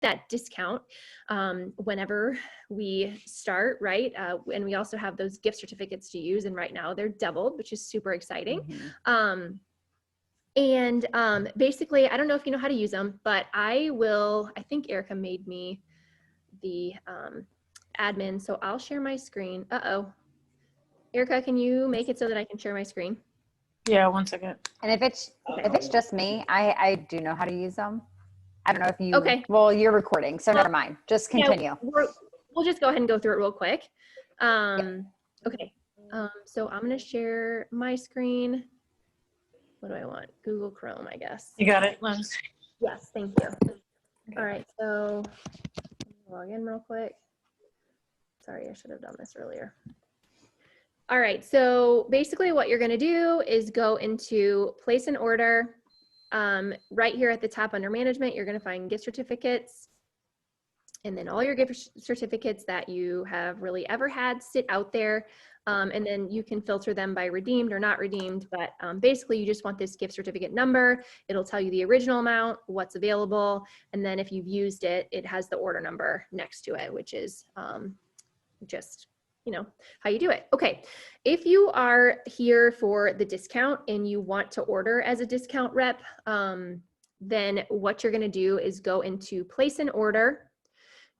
that discount whenever we start, right? And we also have those gift certificates to use, and right now they're doubled, which is super exciting. Basically, I don't know if you know how to use them, but I think Erica made me the admin, so I'll share my screen. Erica, can you make it so that I can share my screen? Yeah, 1 second. And if it's just me, I do know how to use them. I don't know if you, okay. Well, you're recording, so never mind. Just continue. Yeah, we'll just go ahead and go through it real quick. Okay. So I'm going to share my screen. What do I want? Google Chrome, I guess. You got it, Lens? Yes, thank you. Okay. All right, so log in real quick. Sorry, I should have done this earlier. All right, so basically what you're going to do is go into place an order. Right here at the top under management, you're going to find gift certificates, and then all your gift certificates that you have really ever had sit out there. And then you can filter them by redeemed or not redeemed, but basically you just want this gift certificate number. It'll tell you the original amount, what's available, and then if you've used it, it has the order number next to it, which is just, you know, how you do it. Okay, if you are here for the discount and you want to order as a discount rep, then what you're going to do is go into place an order.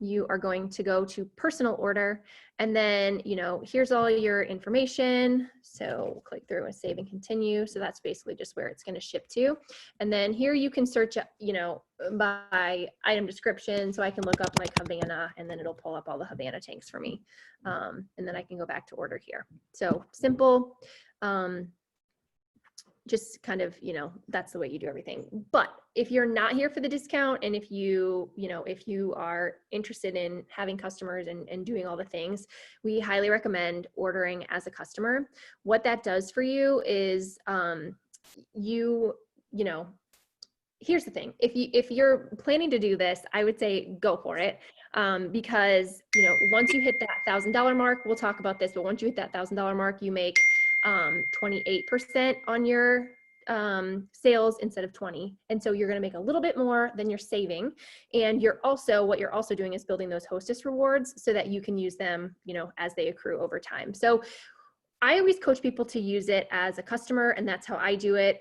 You are going to go to personal order, and then, you know, here's all your information. So click through and save and continue. So that's basically just where it's going to ship to. And then here you can search, you know, by item description. So I can look up like Havana, and then it'll pull up all the Havana tanks for me. And then I can go back to order here. So simple. Just kind of, you know, that's the way you do everything. But if you're not here for the discount, and if you know, if you are interested in having customers and doing all the things, we highly recommend ordering as a customer. What that does for you is you know, here's the thing. If you're planning to do this, I would say go for it. Because, you know, once you hit that $1,000 mark, we'll talk about this, but once you hit that $1,000 mark, you make 28% on your sales instead of 20. And so you're going to make a little bit more than you're saving. And what you're also doing is building those hostess rewards so that you can use them, you know, as they accrue over time. So I always coach people to use it as a customer, and that's how I do it.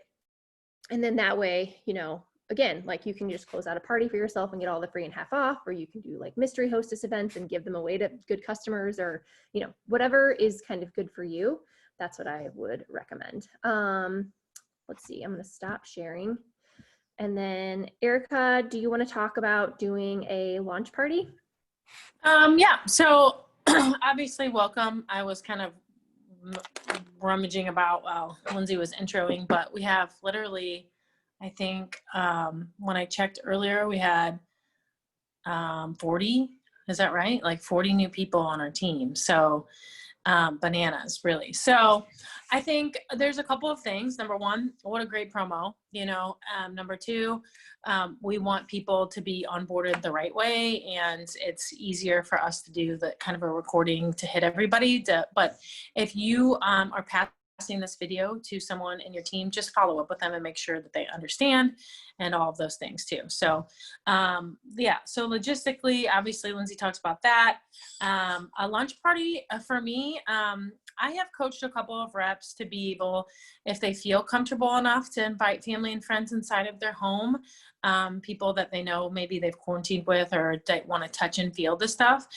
And then that way, you know, again, like you can just close out a party for yourself and get all the free and half off, or you can do like mystery hostess events and give them away to good customers, or, you know, whatever is kind of good for you. That's what I would recommend. Let's see, I'm going to stop sharing. And then Erica, do you want to talk about doing a launch party? Yeah, so obviously welcome. I was kind of rummaging about while Lindsay was introing, but we have literally, I think when I checked earlier, we had 40, is that right? Like 40 new people on our team. So bananas, really. So I think there's a couple of things. Number one, what a great promo, you know. Number two, we want people to be onboarded the right way, and it's easier for us to do the kind of a recording to hit everybody. But if you are passing this video to someone in your team, just follow up with them and make sure that they understand and all of those things too. So yeah, so logistically, obviously Lindsay talks about that. A lunch party for me, I have coached a couple of reps to be able, if they feel comfortable enough, to invite family and friends inside of their home, people that they know maybe they've quarantined with or they want to touch and feel the stuff,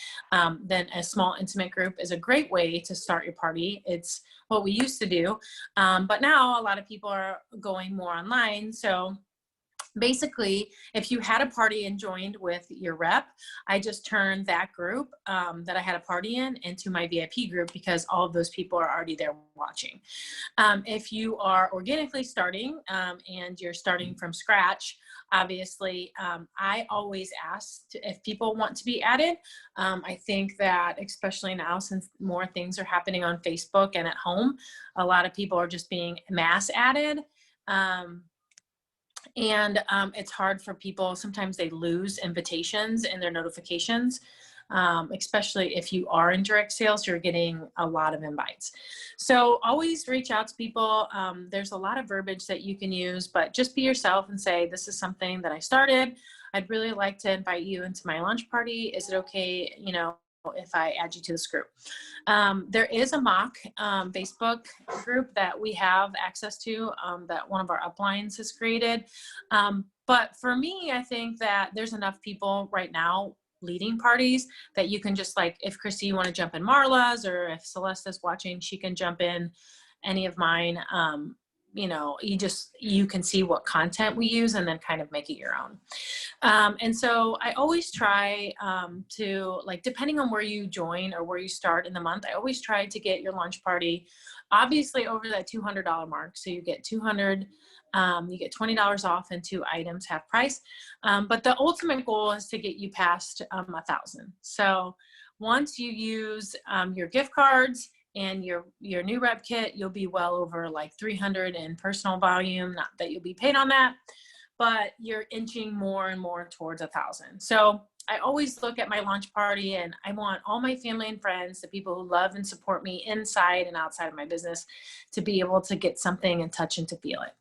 then a small intimate group is a great way to start your party. It's what we used to do, but now a lot of people are going more online. So basically, if you had a party and joined with your rep, I just turned that group that I had a party in into my VIP group, because all of those people are already there watching. If you are organically starting and you're starting from scratch, obviously, I always ask if people want to be added. I think that especially now, since more things are happening on Facebook and at home, a lot of people are just being mass added. And it's hard for people. Sometimes they lose invitations in their notifications, especially if you are in direct sales, you're getting a lot of invites. So always reach out to people. There's a lot of verbiage that you can use, but just be yourself and say, this is something that I started. I'd really like to invite you into my lunch party. Is it okay, you know, if I add you to this group? There is a mock Facebook group that we have access to that one of our uplines has created. But for me, I think that there's enough people right now leading parties that you can just like, if Christy, you want to jump in Marla's, or if Celeste's watching, she can jump in any of mine. You know, you can see what content we use and then kind of make it your own. And so I always try to, like, depending on where you join or where you start in the month, I always try to get your lunch party obviously over that $200 mark. So you get 200, you get $20 off and 2 items half price. But the ultimate goal is to get you past 1,000. So once you use your gift cards and your new rep kit, you'll be well over like 300 in personal volume. Not that you'll be paid on that, but you're inching more and more towards 1,000. So I always look at my launch party, and I want all my family and friends, the people who love and support me inside and outside of my business, to be able to get something and touch and to feel it.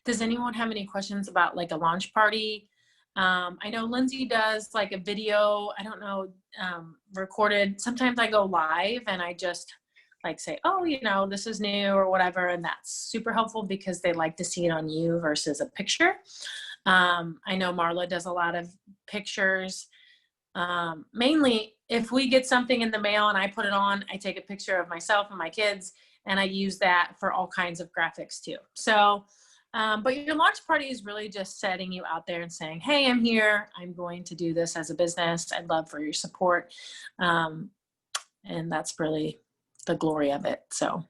Does anyone have any questions about like a launch party? I know Lindsay does like a video, I don't know, recorded. Sometimes I go live and I just like say, oh, you know, this is new or whatever. And that's super helpful because they like to see it on you versus a picture. I know Marla does a lot of pictures. Mainly if we get something in the mail and I put it on, I take a picture of myself and my kids, and I use that for all kinds of graphics too. So, but your launch party is really just setting you out there and saying, hey, I'm here. I'm going to do this as a business. I'd love for your support. And that's really the glory of it. So.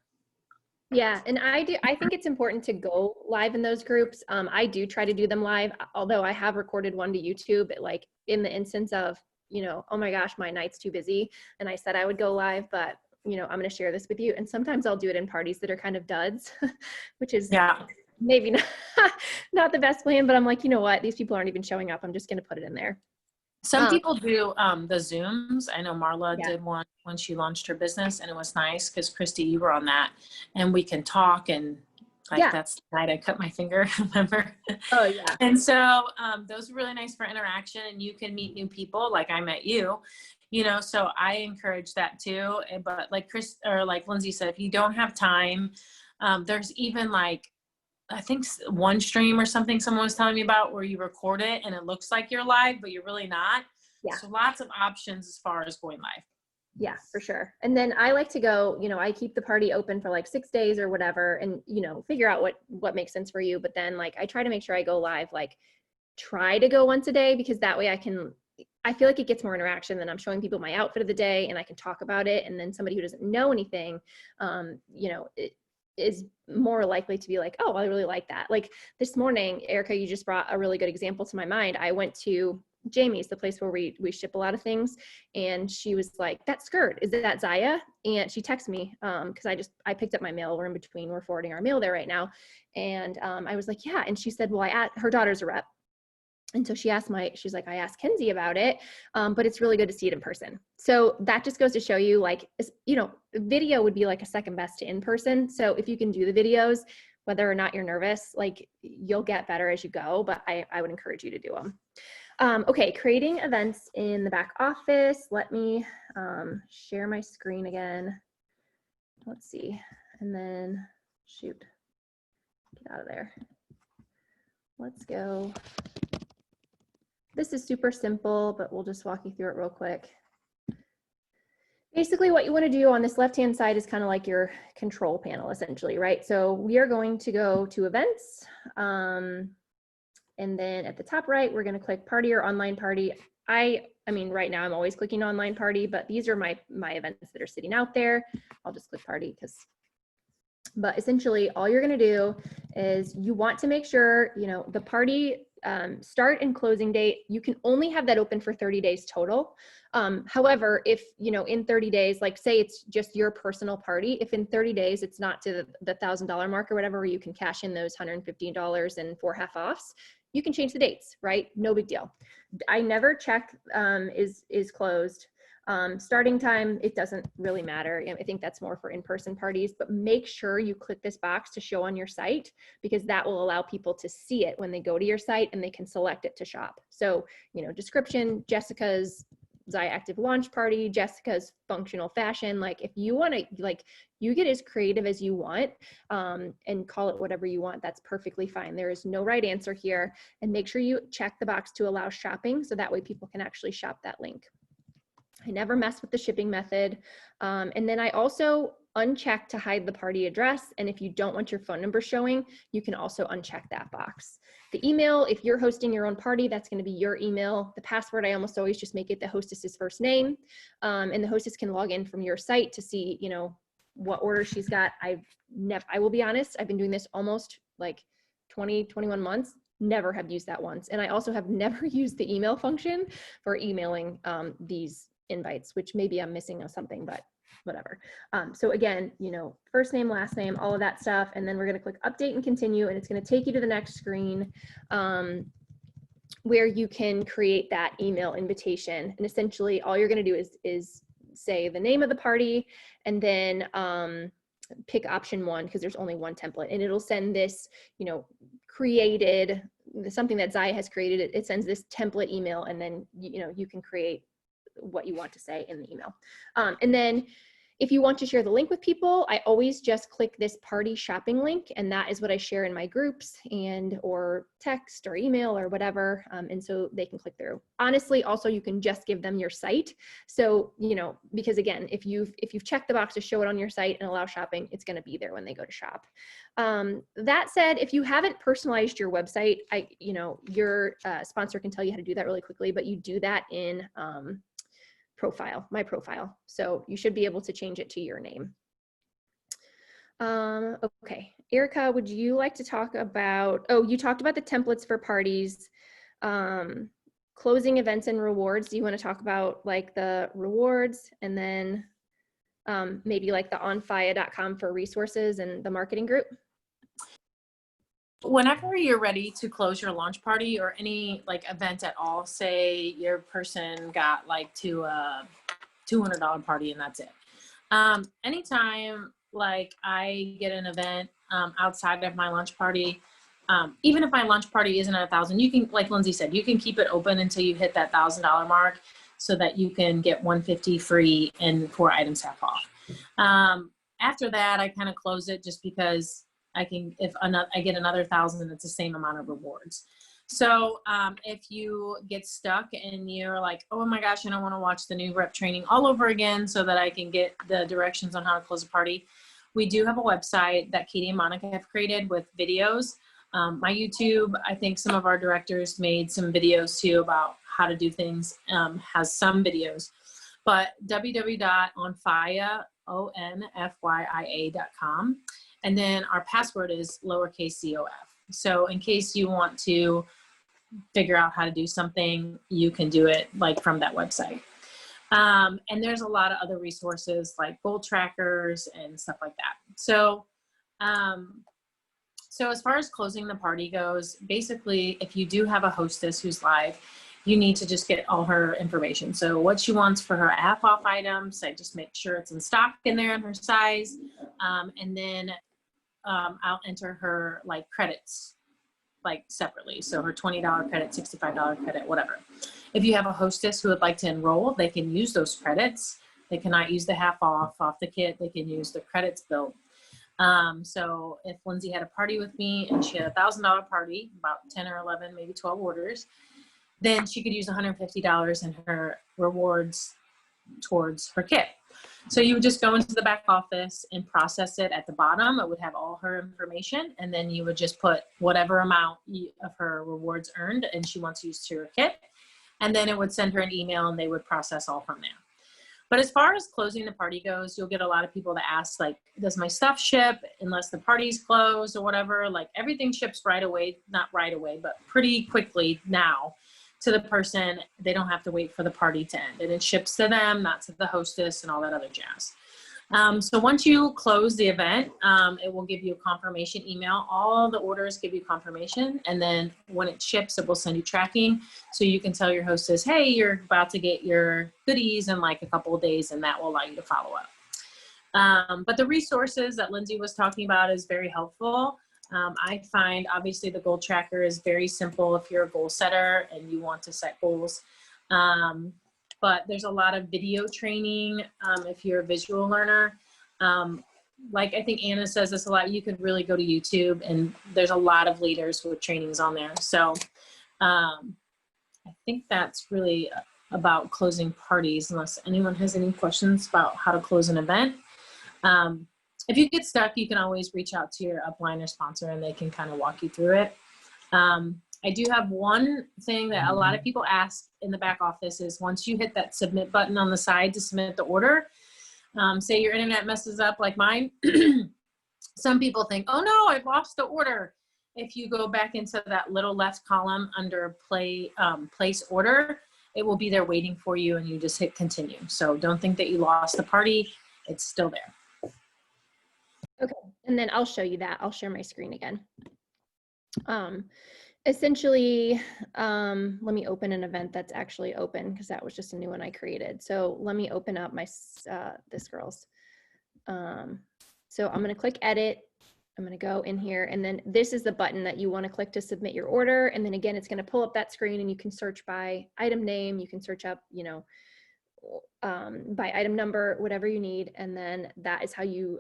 Yeah, and I think it's important to go live in those groups. I do try to do them live, although I have recorded one to YouTube, like in the instance of, you know, oh my gosh, my night's too busy. And I said I would go live, but you know, I'm going to share this with you. And sometimes I'll do it in parties that are kind of duds, which is maybe not the best plan, but I'm like, you know what, these people aren't even showing up. I'm just going to put it in there. Some people do the Zooms. I know Marla did one when she launched her business, and it was nice because Christy, you were on that, and we can talk, and like that's the night I cut my finger, remember? Oh yeah. And so those are really nice for interaction, and you can meet new people like I met you, you know, so I encourage that too. But like Chris or like Lindsay said, if you don't have time, there's even like, I think one stream or something someone was telling me about where you record it and it looks like you're live, but you're really not. Yeah. So lots of options as far as going live. Yeah, for sure. And then I like to go, you know, I keep the party open for like 6 days or whatever, and, you know, figure out what makes sense for you. But then like, I try to make sure I go live, like try to go once a day, because that way I feel like it gets more interaction than I'm showing people my outfit of the day and I can talk about it. And then somebody who doesn't know anything, you know, it is more likely to be like, oh, I really like that. Like this morning, Erica, you just brought a really good example to my mind. I went to Jamie's, the place where we ship a lot of things. And she was like, that skirt, is that Zaya? And she texted me, cause I picked up my mail. We're in between, we're forwarding our mail there right now. And I was like, yeah. And she said, well, her daughter's a rep. And so she's like, I asked Kenzie about it, but it's really good to see it in person. So that just goes to show you, like, you know, video would be like a second best to in person. So if you can do the videos, whether or not you're nervous, like you'll get better as you go, but I would encourage you to do them. Okay, creating events in the back office. Let me share my screen again. Let's see, and then shoot, get out of there. Let's go. This is super simple, but we'll just walk you through it real quick. Basically, what you want to do on this left-hand side is kind of like your control panel, essentially, right? So we are going to go to events. And then at the top right, we're going to click party or online party. I mean, right now I'm always clicking online party, but these are my events that are sitting out there. I'll just click party but essentially all you're going to do is you want to make sure, you know, the party start and closing date, you can only have that open for 30 days total. However, if, you know, in 30 days, like say it's just your personal party, if in 30 days it's not to the $1,000 mark or whatever, where you can cash in those $115 and 4 half offs, you can change the dates, right? No big deal. I never check is closed. Starting time, it doesn't really matter. I think that's more for in-person parties, but make sure you click this box to show on your site, because that will allow people to see it when they go to your site and they can select it to shop. So, description, Jessica's Zaya Active launch party, Jessica's functional fashion. Like if you want to, you get as creative as you want and call it whatever you want. That's perfectly fine. There is no right answer here. And make sure you check the box to allow shopping, so that way people can actually shop that link. I never mess with the shipping method. And then I also uncheck to hide the party address. And if you don't want your phone number showing, you can also uncheck that box. The email, if you're hosting your own party, that's going to be your email. The password, I almost always just make it the hostess's first name. And the hostess can log in from your site to see, what order she's got. I will be honest, I've been doing this almost like 20, 21 months. Never have used that once. And I also have never used the email function for emailing these invites, which maybe I'm missing something, but whatever. So again, first name, last name, all of that stuff. And then we're going to click update and continue. And it's going to take you to the next screen where you can create that email invitation. And essentially all you're going to do is say the name of the party and then pick option 1, because there's only one template, and it'll send this, created, something that Zaya has created. It sends this template email, and then, you can create what you want to say in the email. And then if you want to share the link with people, I always just click this party shopping link, and that is what I share in my groups or text or email or whatever. And so they can click through. Honestly, also you can just give them your site. So, because again, if you've checked the box to show it on your site and allow shopping, it's going to be there when they go to shop. That said, if you haven't personalized your website, your sponsor can tell you how to do that really quickly, but you do that in my profile. So you should be able to change it to your name. Okay, Erica, would you like to talk about, you talked about the templates for parties, closing events and rewards. Do you want to talk about like the rewards, and then maybe like the onfaya.com for resources and the marketing group? Whenever you're ready to close your launch party or any like event at all, say your person got like to a $200 party and that's it. Anytime like I get an event outside of my launch party, even if my launch party isn't at 1,000, you can, like Lindsay said, you can keep it open until you hit that $1,000 mark, so that you can get $150 free and 4 items half off. After that, I kind of close it just because I can, if I get another 1,000, it's the same amount of rewards. So if you get stuck and you're like, oh my gosh, I don't want to watch the new rep training all over again so that I can get the directions on how to close a party, we do have a website that Katie and Monica have created with videos. My YouTube, I think some of our directors made some videos too about how to do things, has some videos, but www.onfya.com. And then our password is lowercase cof. So in case you want to figure out how to do something, you can do it like from that website. And there's a lot of other resources like goal trackers and stuff like that. So, so as far as closing the party goes, basically, if you do have a hostess who's live, you need to just get all her information. So what she wants for her half off items, I just make sure it's in stock in there and her size. And then I'll enter her like credits like separately. So her $20 credit, $65 credit, whatever. If you have a hostess who would like to enroll, they can use those credits. They cannot use the half off the kit. They can use the credits built. So if Lindsay had a party with me and she had a $1,000 party, about 10 or 11, maybe 12 orders, then she could use $150 in her rewards towards her kit. So you would just go into the back office and process it at the bottom. It would have all her information, and then you would just put whatever amount of her rewards earned and she wants to use to her kit. And then it would send her an email and they would process all from there. But as far as closing the party goes, you'll get a lot of people that ask, like, does my stuff ship unless the party's closed or whatever? Like everything ships right away, not right away, but pretty quickly now to the person. They don't have to wait for the party to end, and it ships to them, not to the hostess and all that other jazz. So once you close the event, it will give you a confirmation email. All the orders give you confirmation. And then when it ships, it will send you tracking. So you can tell your hostess, hey, you're about to get your goodies in like a couple of days, and that will allow you to follow up. But the resources that Lindsay was talking about is very helpful. I find obviously the goal tracker is very simple if you're a goal setter and you want to set goals. But there's a lot of video training if you're a visual learner. Like I think Anna says this a lot, you could really go to YouTube and there's a lot of leaders with trainings on there. So I think that's really about closing parties, unless anyone has any questions about how to close an event. If you get stuck, you can always reach out to your upline or sponsor and they can kind of walk you through it. I do have one thing that a lot of people ask in the back office is once you hit that submit button on the side to submit the order, say your internet messes up like mine, some people think, oh no, I've lost the order. If you go back into that little left column under place order, it will be there waiting for you and you just hit continue. So don't think that you lost the party, it's still there. Okay, and then I'll show you that. I'll share my screen again. Essentially, let me open an event that's actually open because that was just a new one I created. So let me open up my this girl's. So I'm going to click edit. I'm going to go in here, and then this is the button that you want to click to submit your order. And then again, it's going to pull up that screen, and you can search by item name. You can search up, you know, by item number, whatever you need. And then that is how you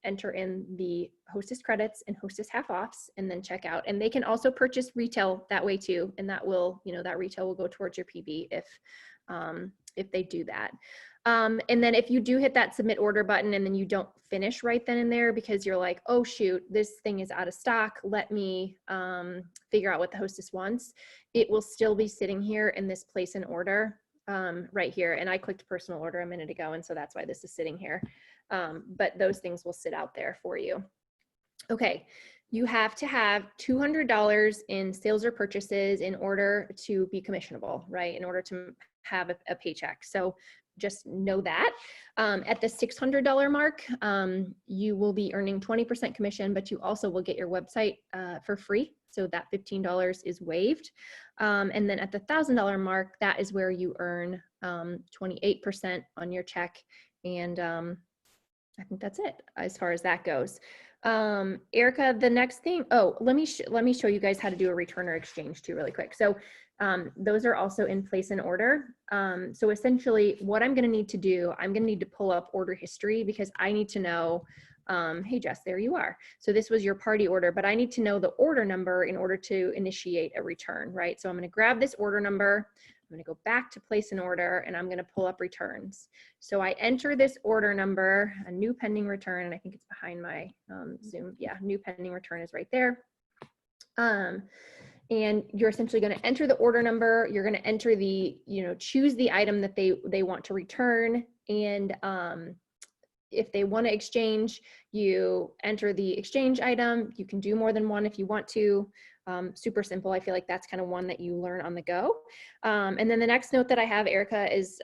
enter in the hostess credits and hostess half offs and then check out. And they can also purchase retail that way too. And that will, you know, that retail will go towards your PB if they do that. And then if you do hit that submit order button and then you don't finish right then and there because you're like, oh shoot, this thing is out of stock, let me figure out what the hostess wants, it will still be sitting here in this place an order right here. And I clicked personal order a minute ago, and so that's why this is sitting here. But those things will sit out there for you. Okay, you have to have $200 in sales or purchases in order to be commissionable, right? In order to have a paycheck. So just know that. At the $600 mark, you will be earning 20% commission, but you also will get your website for free. So that $15 is waived. And then at the $1,000 mark, that is where you earn 28% on your check. And I think that's it as far as that goes. Erica, the next thing, let me show you guys how to do a return or exchange too really quick. So those are also in place and order. So essentially what I'm going to need to do, I'm going to need to pull up order history because I need to know, hey Jess, there you are. So this was your party order, but I need to know the order number in order to initiate a return, right? So I'm going to grab this order number. I'm going to go back to place an order and I'm going to pull up returns. So I enter this order number, a new pending return, and I think it's behind my Zoom. Yeah, new pending return is right there. And you're essentially going to enter the order number. You're going to enter the, choose the item that they want to return. And if they want to exchange, you enter the exchange item. You can do more than one if you want to. Super simple. I feel like that's kind of one that you learn on the go. And then the next note that I have, Erica, is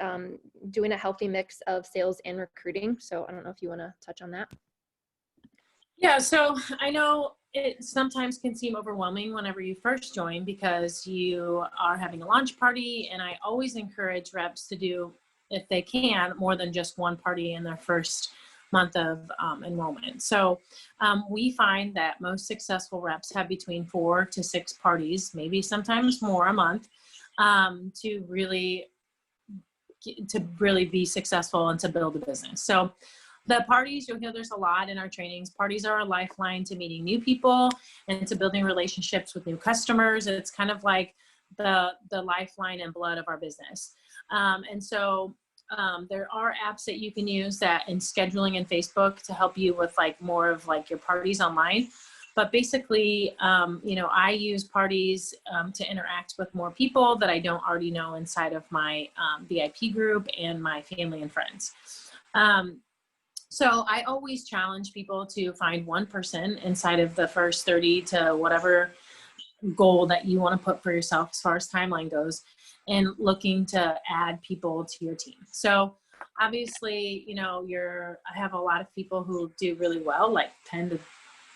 doing a healthy mix of sales and recruiting. So I don't know if you want to touch on that. Yeah, so I know it sometimes can seem overwhelming whenever you first join because you are having a launch party, and I always encourage reps to do, if they can, more than just one party in their first month of enrollment. So we find that most successful reps have between 4 to 6 parties, maybe sometimes more a month, to really be successful and to build a business. So the parties, you'll hear there's a lot in our trainings. Parties are a lifeline to meeting new people and to building relationships with new customers. It's kind of like the lifeline and blood of our business. And so there are apps that you can use that in scheduling and Facebook to help you with like more of like your parties online. But basically, I use parties to interact with more people that I don't already know inside of my VIP group and my family and friends. So I always challenge people to find one person inside of the first 30 to whatever goal that you want to put for yourself as far as timeline goes, and looking to add people to your team. So obviously, I have a lot of people who do really well, like $10,000 to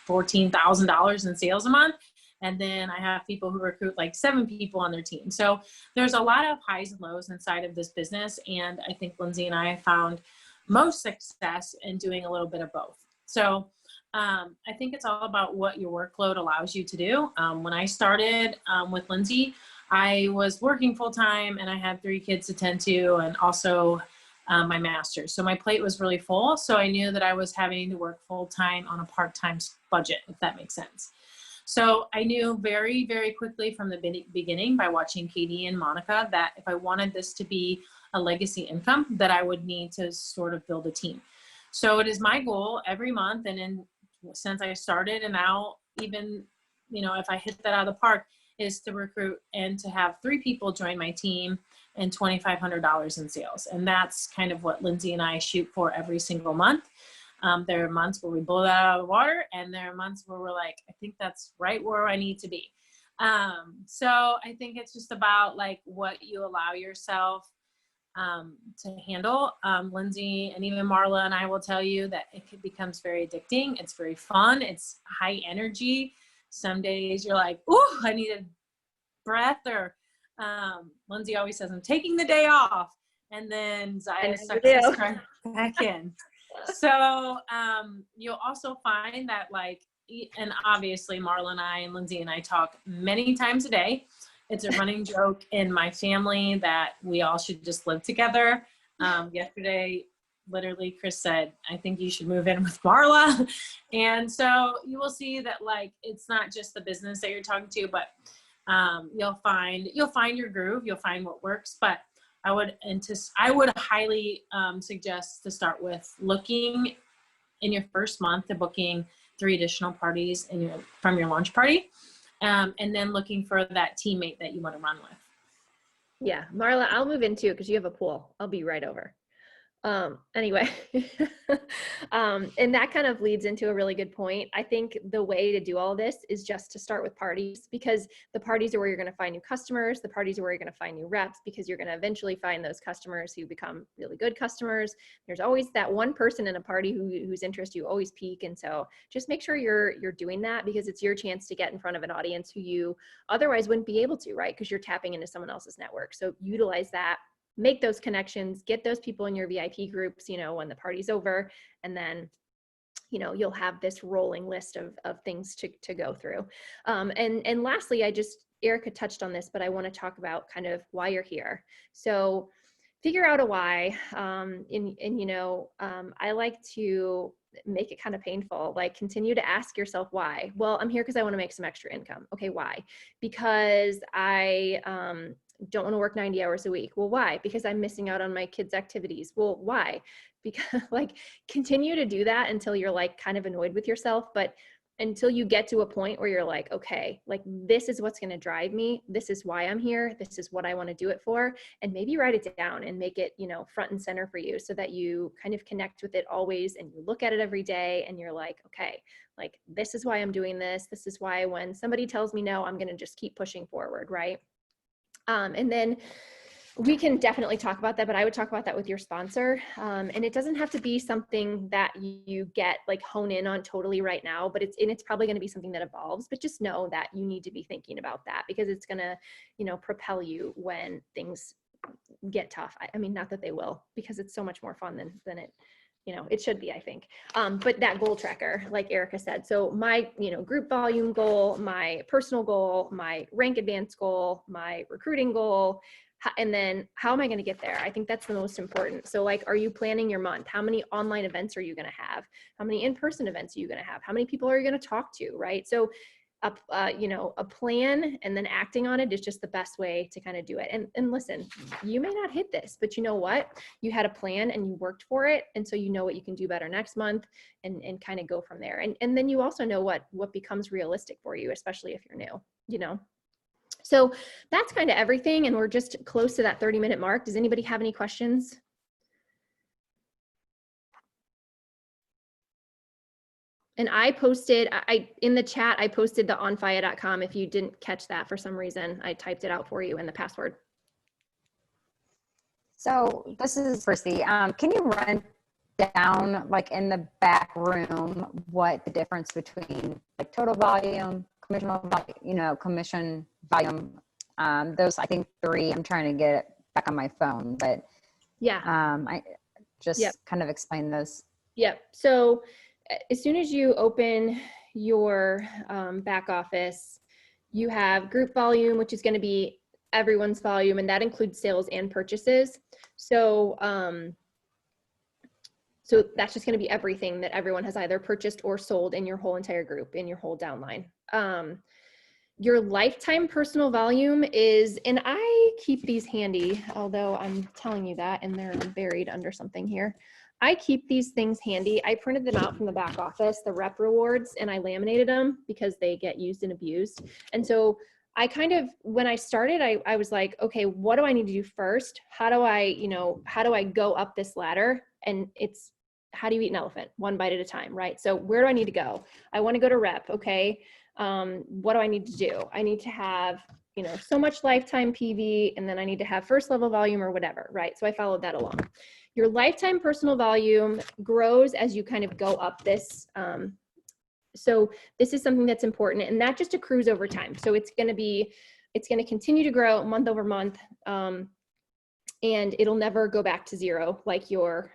$14,000 in sales a month. And then I have people who recruit like 7 people on their team. So there's a lot of highs and lows inside of this business. And I think Lindsay and I have found most success in doing a little bit of both. So I think it's all about what your workload allows you to do. When I started with Lindsay, I was working full time and I had 3 kids to tend to, and also my master's. So my plate was really full. So I knew that I was having to work full time on a part-time budget, if that makes sense. So I knew very, very quickly from the beginning by watching Katie and Monica that if I wanted this to be a legacy income, that I would need to sort of build a team. So it is my goal every month. And since I started, and now even, if I hit that out of the park, is to recruit and to have 3 people join my team and $2,500 in sales. And that's kind of what Lindsay and I shoot for every single month. There are months where we blow that out of the water, and there are months where we're like, I think that's right where I need to be. So I think it's just about like what you allow yourself to handle. Lindsay and even Marla and I will tell you that it becomes very addicting. It's very fun. It's high energy. Some days you're like, ooh, I need a breath, or Lindsay always says, I'm taking the day off. And then Zaya sucks us right back in. So you'll also find that and obviously Marla and I and Lindsay and I talk many times a day. It's a running joke in my family that we all should just live together. Yesterday, literally Chris said, I think you should move in with Marla. And so you will see that it's not just the business that you're talking to, but you'll find your groove, you'll find what works. But I would highly suggest to start with looking in your first month to booking 3 additional parties from your launch party. And then looking for that teammate that you want to run with. Yeah. Marla, I'll move in too, because you have a pool. I'll be right over. Anyway, and that kind of leads into a really good point. I think the way to do all this is just to start with parties, because the parties are where you're going to find new customers. The parties are where you're going to find new reps, because you're going to eventually find those customers who become really good customers. There's always that one person in a party whose interest you always pique. And so just make sure you're doing that, because it's your chance to get in front of an audience who you otherwise wouldn't be able to, right? Because you're tapping into someone else's network. So utilize that. Make those connections, get those people in your VIP groups, when the party's over, and then, you'll have this rolling list of things to go through. And lastly, Erica touched on this, but I want to talk about kind of why you're here. So figure out a why. I like to make it kind of painful, continue to ask yourself why. Well, I'm here because I want to make some extra income. Okay, why? Because I, don't want to work 90 hours a week. Well, why? Because I'm missing out on my kids' activities. Well, why? Because continue to do that until you're kind of annoyed with yourself, but until you get to a point where you're like, okay, this is what's going to drive me. This is why I'm here. This is what I want to do it for. And maybe write it down and make it, front and center for you, so that you kind of connect with it always, and you look at it every day and you're like, okay, this is why I'm doing this. This is why when somebody tells me no, I'm going to just keep pushing forward. Right. And then we can definitely talk about that, but I would talk about that with your sponsor. And it doesn't have to be something that you get hone in on totally right now, but it's probably going to be something that evolves. But just know that you need to be thinking about that, because it's going to, propel you when things get tough. I mean, not that they will, because it's so much more fun than it, it should be, I think. But that goal tracker, like Erica said, so my, group volume goal, my personal goal, my rank advance goal, my recruiting goal, and then how am I going to get there? I think that's the most important. So are you planning your month? How many online events are you going to have? How many in-person events are you going to have? How many people are you going to talk to? Right. So a plan and then acting on it is just the best way to kind of do it. And listen, you may not hit this, but you know what? You had a plan and you worked for it. And so you know what you can do better next month, and kind of go from there. And then you also know what becomes realistic for you, especially if you're new, So that's kind of everything. And we're just close to that 30-minute mark. Does anybody have any questions? And I posted, in the chat, I posted the onfia.com. If you didn't catch that for some reason, I typed it out for you and the password. So this is Chrissy. Can you run down, like in the back room, what the difference between like total volume, commission volume, those, I think 3, I'm trying to get it back on my phone, but Yeah. I just Yep. kind of explain those. Yep. So as soon as you open your back office, you have group volume, which is going to be everyone's volume, and that includes sales and purchases. So, so that's just going to be everything that everyone has either purchased or sold in your whole entire group, in your whole downline. Your lifetime personal volume is, and I keep these handy, although I'm telling you that, and they're buried under something here. I keep these things handy. I printed them out from the back office, the rep rewards, and I laminated them because they get used and abused. And so I kind of, when I started, I was like, okay, what do I need to do first? How do I go up this ladder? And it's, how do you eat an elephant? One bite at a time, right? So where do I need to go? I want to go to rep. Okay. What do I need to do? I need to have, so much lifetime PV, and then I need to have first level volume or whatever, right? So I followed that along. Your lifetime personal volume grows as you kind of go up this. So this is something that's important, and that just accrues over time. So it's going to continue to grow month over month. And it'll never go back to zero like your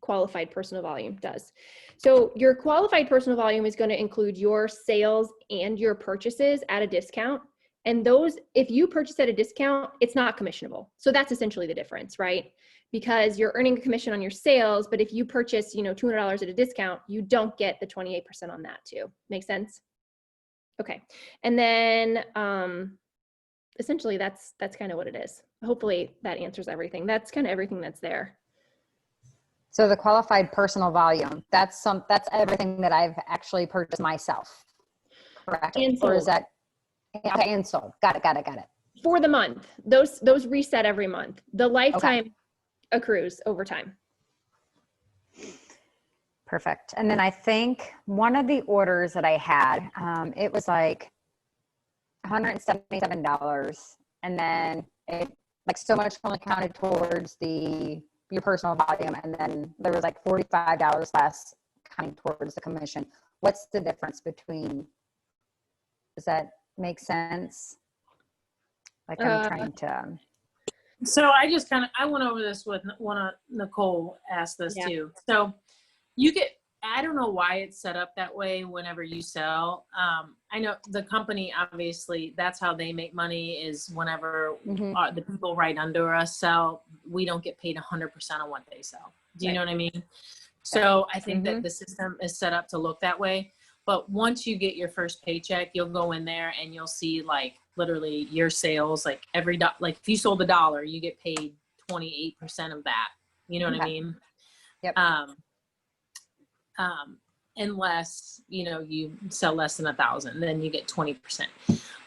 qualified personal volume does. So your qualified personal volume is going to include your sales and your purchases at a discount. And those, if you purchase at a discount, it's not commissionable. So that's essentially the difference, right? Because you're earning a commission on your sales, but if you purchase, $200 at a discount, you don't get the 28% on that too. Make sense? Okay. And then, essentially that's kind of what it is. Hopefully that answers everything. That's kind of everything that's there. So the qualified personal volume, that's everything that I've actually purchased myself, correct? And Or is sold. that, okay, and sold. Got it. For the month. Those reset every month. The lifetime accrues over time. Perfect. And then I think one of the orders that I had, it was like $177, and then it like so much only counted towards your personal volume, and then there was like $45 less counting towards the commission. What's the difference between? Does that make sense? Like I'm trying to. So I went over this with one of Nicole asked this Yeah. too. So I don't know why it's set up that way whenever you sell. I know the company, obviously, that's how they make money is whenever the people right under us sell, we don't get paid 100% on what they sell. Do you know what I mean? So I think that the system is set up to look that way. But once you get your first paycheck, you'll go in there and you'll see like literally your sales, like like if you sold $1, you get paid 28% of that. You know what I mean? Yep. Unless, you sell less than 1,000, then you get 20%.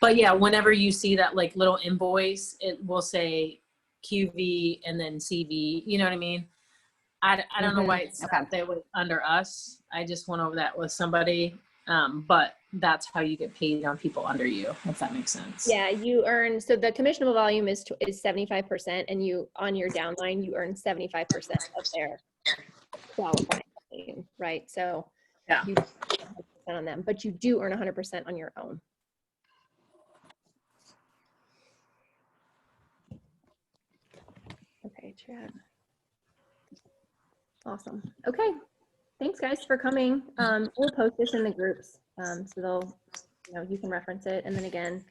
But yeah, whenever you see that like little invoice, it will say QV and then CV, you know what I mean? I don't know why it's set that way under us. I just went over that with somebody. But that's how you get paid on people under you, if that makes sense. Yeah, you earn, so the commissionable volume is 75%, and you, on your downline, you earn 75% of their qualifying volume, right? So Yeah. you 100% on them, but you do earn 100% on your own. Okay, Chad. Awesome. Okay. Thanks guys for coming. We'll post this in the groups. So they'll, you can reference it. And then again,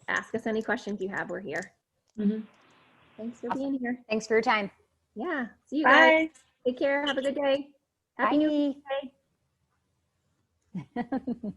ask us any questions you have. We're here. Thanks for being here. Thanks for your time. Yeah. See you Bye. guys. Take care. Have a good day. Happy New Year. Bye.